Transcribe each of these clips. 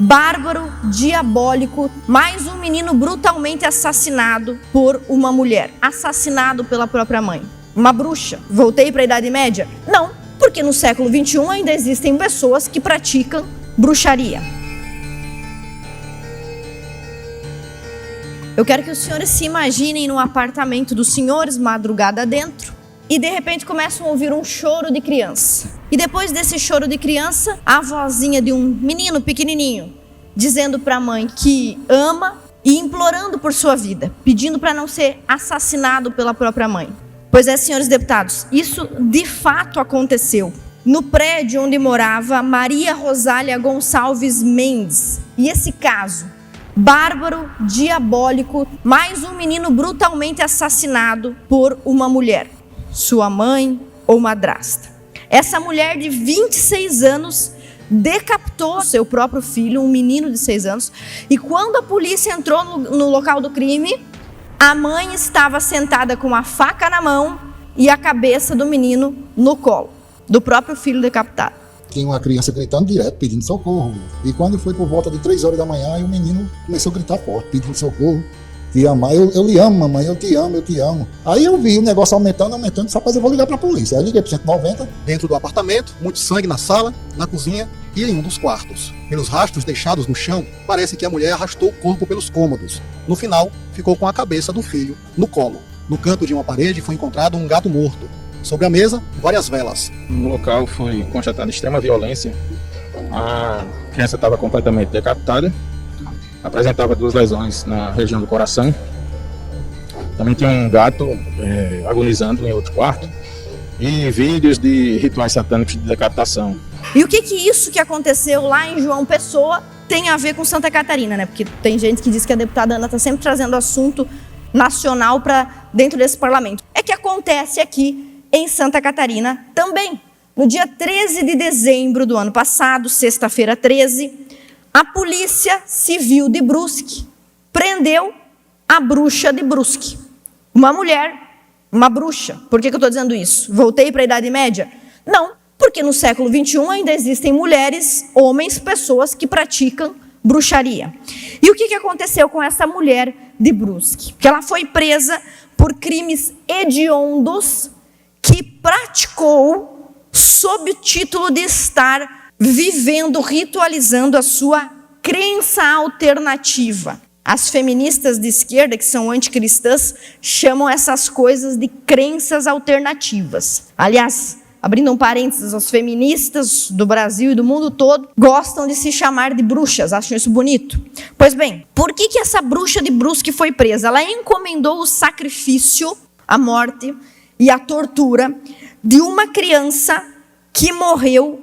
bárbaro, diabólico, mais um menino brutalmente assassinado por uma mulher, assassinado pela própria mãe. Uma bruxa. Voltei para a Idade Média? Não, porque no século XXI ainda existem pessoas que praticam bruxaria. Eu quero que os senhores se imaginem no apartamento dos senhores, madrugada dentro, e de repente começam a ouvir um choro de criança. E depois desse choro de criança, a vozinha de um menino pequenininho, dizendo para a mãe que ama e implorando por sua vida, pedindo para não ser assassinado pela própria mãe. Pois é, senhores deputados, isso de fato aconteceu no prédio onde morava Maria Rosália Gonçalves Mendes. E esse caso, bárbaro, diabólico, mais um menino brutalmente assassinado por uma mulher, sua mãe ou madrasta. Essa mulher de 26 anos decapitou seu próprio filho, um menino de 6 anos, e quando a polícia entrou no local do crime, a mãe estava sentada com a faca na mão e a cabeça do menino no colo, do próprio filho decapitado. Tinha uma criança gritando direto, pedindo socorro. E quando foi por volta de 3 horas da manhã, o menino começou a gritar forte, pedindo socorro. Te amar, eu lhe amo, mamãe, eu te amo. Aí eu vi o negócio aumentando, disse, rapaz, eu vou ligar pra polícia. Aí liguei pro 190. Dentro do apartamento, muito sangue na sala, na cozinha e em um dos quartos. Pelos rastros deixados no chão, parece que a mulher arrastou o corpo pelos cômodos. No final, ficou com a cabeça do filho no colo. No canto de uma parede foi encontrado um gato morto. Sobre a mesa, várias velas. No local foi constatada extrema violência. A criança estava completamente decapitada. Apresentava 2 lesões na região do coração. Também tinha um gato agonizando em outro quarto. E vídeos de rituais satânicos de decapitação. E o que isso que aconteceu lá em João Pessoa tem a ver com Santa Catarina, né? Porque tem gente que diz que a deputada Ana está sempre trazendo assunto nacional para dentro desse parlamento. É que acontece aqui em Santa Catarina também. No dia 13 de dezembro do ano passado, sexta-feira 13, a Polícia Civil de Brusque prendeu a bruxa de Brusque. Uma mulher, uma bruxa. Por que eu estou dizendo isso? Voltei para a Idade Média? Não, porque no século XXI ainda existem mulheres, homens, pessoas que praticam bruxaria. E o que aconteceu com essa mulher de Brusque? Que ela foi presa por crimes hediondos que praticou sob o título de estar vivendo, ritualizando a sua crença alternativa. As feministas de esquerda, que são anticristãs, chamam essas coisas de crenças alternativas. Aliás, abrindo um parênteses, as feministas do Brasil e do mundo todo gostam de se chamar de bruxas, acham isso bonito. Pois bem, por que essa bruxa de Brusque foi presa? Ela encomendou o sacrifício, a morte e a tortura de uma criança que morreu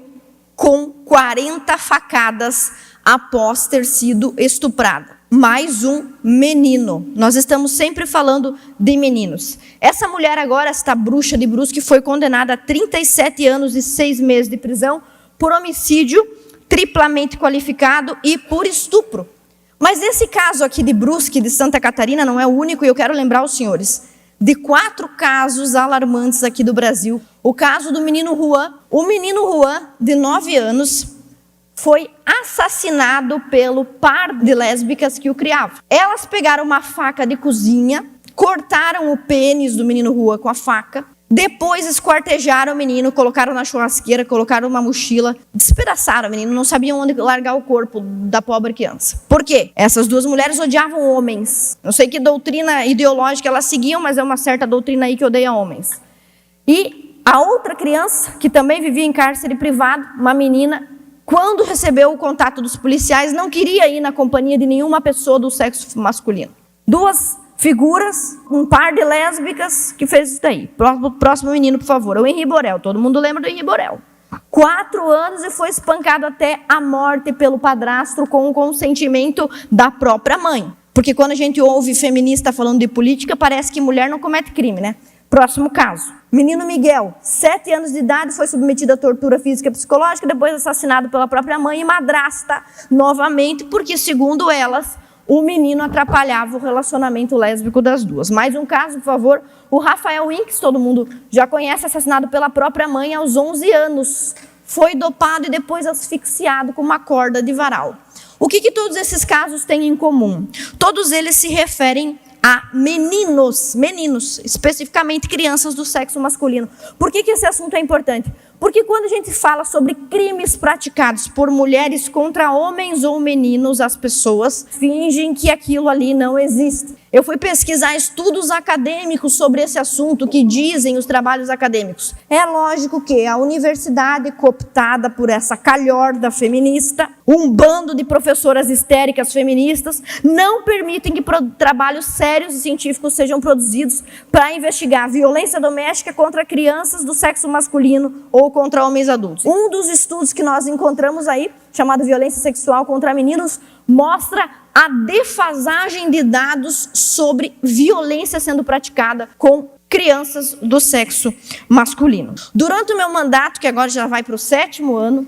com 40 facadas após ter sido estuprada. Mais um menino. Nós estamos sempre falando de meninos. Essa mulher agora, esta bruxa de Brusque, foi condenada a 37 anos e 6 meses de prisão por homicídio triplamente qualificado e por estupro. Mas esse caso aqui de Brusque, de Santa Catarina, não é o único, e eu quero lembrar os senhores de 4 casos alarmantes aqui do Brasil. O caso do menino Juan. O menino Juan, de 9 anos, foi assassinado pelo par de lésbicas que o criavam. Elas pegaram uma faca de cozinha, cortaram o pênis do menino Juan com a faca, depois esquartejaram o menino, colocaram na churrasqueira, colocaram uma mochila, despedaçaram o menino, não sabiam onde largar o corpo da pobre criança. Por quê? Essas 2 mulheres odiavam homens. Não sei que doutrina ideológica elas seguiam, mas é uma certa doutrina aí que odeia homens. E a outra criança, que também vivia em cárcere privado, uma menina, quando recebeu o contato dos policiais, não queria ir na companhia de nenhuma pessoa do sexo masculino. 2 figuras, um par de lésbicas que fez isso daí. Próximo menino, por favor. O Henri Borel. Todo mundo lembra do Henri Borel. 4 anos e foi espancado até a morte pelo padrasto com o consentimento da própria mãe. Porque quando a gente ouve feminista falando de política, parece que mulher não comete crime, né? Próximo caso. Menino Miguel, 7 anos de idade, foi submetido a tortura física e psicológica, depois assassinado pela própria mãe e madrasta novamente, porque, segundo elas, o menino atrapalhava o relacionamento lésbico das 2. Mais um caso, por favor. O Rafael Winks, todo mundo já conhece, assassinado pela própria mãe aos 11 anos. Foi dopado e depois asfixiado com uma corda de varal. O que todos esses casos têm em comum? Todos eles se referem a meninos, especificamente crianças do sexo masculino. Por que esse assunto é importante? Porque quando a gente fala sobre crimes praticados por mulheres contra homens ou meninos, as pessoas fingem que aquilo ali não existe. Eu fui pesquisar estudos acadêmicos sobre esse assunto, que dizem os trabalhos acadêmicos. É lógico que a universidade, cooptada por essa calhorda feminista, um bando de professoras histéricas feministas, não permitem que trabalhos sérios e científicos sejam produzidos para investigar violência doméstica contra crianças do sexo masculino ou contra homens adultos. Um dos estudos que nós encontramos aí, chamado Violência Sexual contra Meninos, mostra a defasagem de dados sobre violência sendo praticada com crianças do sexo masculino. Durante o meu mandato, que agora já vai para o 7º ano,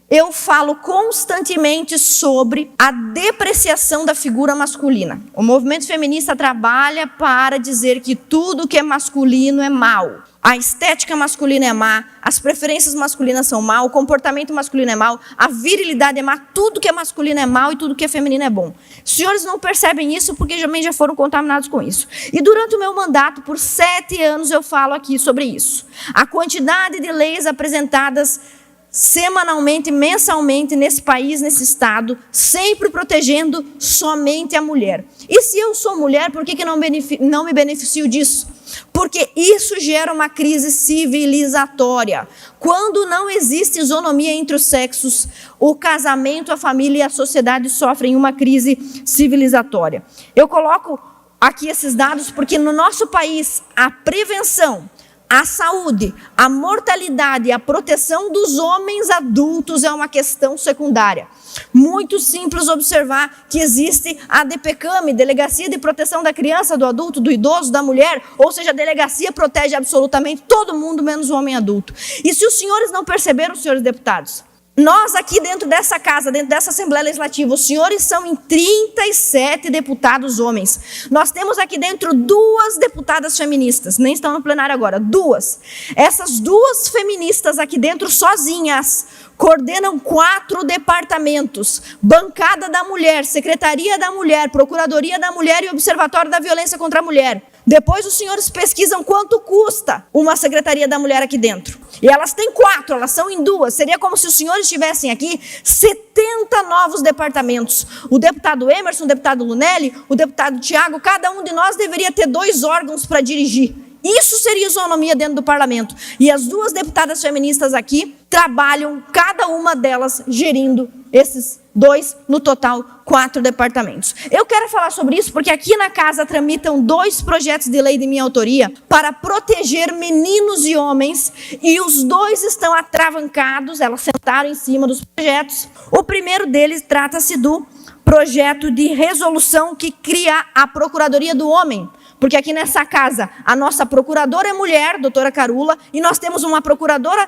eu falo constantemente sobre a depreciação da figura masculina. O movimento feminista trabalha para dizer que tudo que é masculino é mal. A estética masculina é má, as preferências masculinas são má, o comportamento masculino é mau, a virilidade é má, tudo que é masculino é mau e tudo que é feminino é bom. Os senhores não percebem isso porque também já foram contaminados com isso. E durante o meu mandato, por 7 anos, eu falo aqui sobre isso. A quantidade de leis apresentadas semanalmente, mensalmente, nesse país, nesse estado, sempre protegendo somente a mulher. E se eu sou mulher, por que não me beneficio disso? Porque isso gera uma crise civilizatória. Quando não existe isonomia entre os sexos, o casamento, a família e a sociedade sofrem uma crise civilizatória. Eu coloco aqui esses dados porque no nosso país a prevenção, a saúde, a mortalidade e a proteção dos homens adultos é uma questão secundária. Muito simples observar que existe a DPCAM, Delegacia de Proteção da Criança, do Adulto, do Idoso, da Mulher, ou seja, a delegacia protege absolutamente todo mundo, menos o homem adulto. E se os senhores não perceberam, senhores deputados, nós aqui dentro dessa casa, dentro dessa Assembleia Legislativa, os senhores são em 37 deputados homens. Nós temos aqui dentro 2 deputadas feministas, nem estão no plenário agora, 2. Essas 2 feministas aqui dentro sozinhas coordenam 4 departamentos: Bancada da Mulher, Secretaria da Mulher, Procuradoria da Mulher e Observatório da Violência contra a Mulher. Depois os senhores pesquisam quanto custa uma Secretaria da Mulher aqui dentro. E elas têm 4, elas são em 2. Seria como se os senhores tivessem aqui 70 novos departamentos. O deputado Emerson, o deputado Lunelli, o deputado Tiago, cada um de nós deveria ter 2 órgãos para dirigir. Isso seria isonomia dentro do parlamento. E as 2 deputadas feministas aqui trabalham, cada uma delas, gerindo esses 2, no total, 4 departamentos. Eu quero falar sobre isso porque aqui na casa tramitam 2 projetos de lei de minha autoria para proteger meninos e homens, e os 2 estão atravancados, elas sentaram em cima dos projetos. O primeiro deles trata-se do projeto de resolução que cria a Procuradoria do Homem. Porque aqui nessa casa, a nossa procuradora é mulher, doutora Carula, e nós temos uma procuradora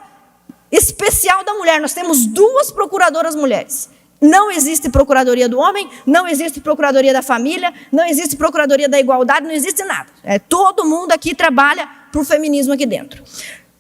especial da mulher. Nós temos 2 procuradoras mulheres. Não existe procuradoria do homem, não existe procuradoria da família, não existe procuradoria da igualdade, não existe nada. Todo mundo aqui trabalha para o feminismo aqui dentro.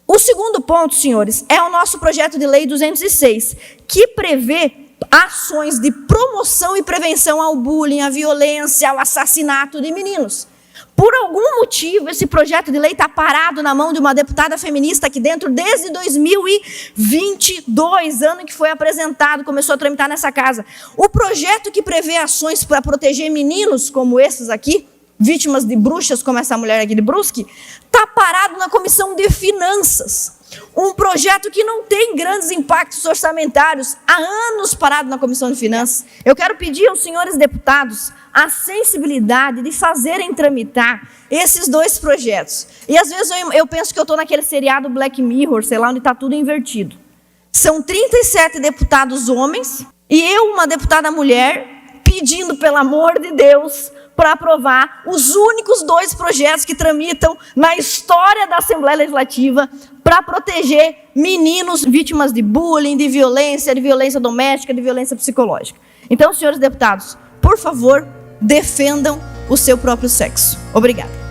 O segundo ponto, senhores, é o nosso projeto de lei 206, que prevê ações de promoção e prevenção ao bullying, à violência, ao assassinato de meninos. Por algum motivo, esse projeto de lei está parado na mão de uma deputada feminista aqui dentro desde 2022, ano que foi apresentado, começou a tramitar nessa casa. O projeto que prevê ações para proteger meninos como esses aqui, vítimas de bruxas como essa mulher aqui de Brusque, está parado na Comissão de Finanças. Um projeto que não tem grandes impactos orçamentários, há anos parado na Comissão de Finanças. Eu quero pedir aos senhores deputados a sensibilidade de fazerem tramitar esses 2 projetos. E às vezes eu penso que eu estou naquele seriado Black Mirror, sei lá, onde está tudo invertido. São 37 deputados homens e eu, uma deputada mulher, pedindo, pelo amor de Deus, para aprovar os únicos 2 projetos que tramitam na história da Assembleia Legislativa para proteger meninos vítimas de bullying, de violência doméstica, de violência psicológica. Então, senhores deputados, por favor, defendam o seu próprio sexo. Obrigada.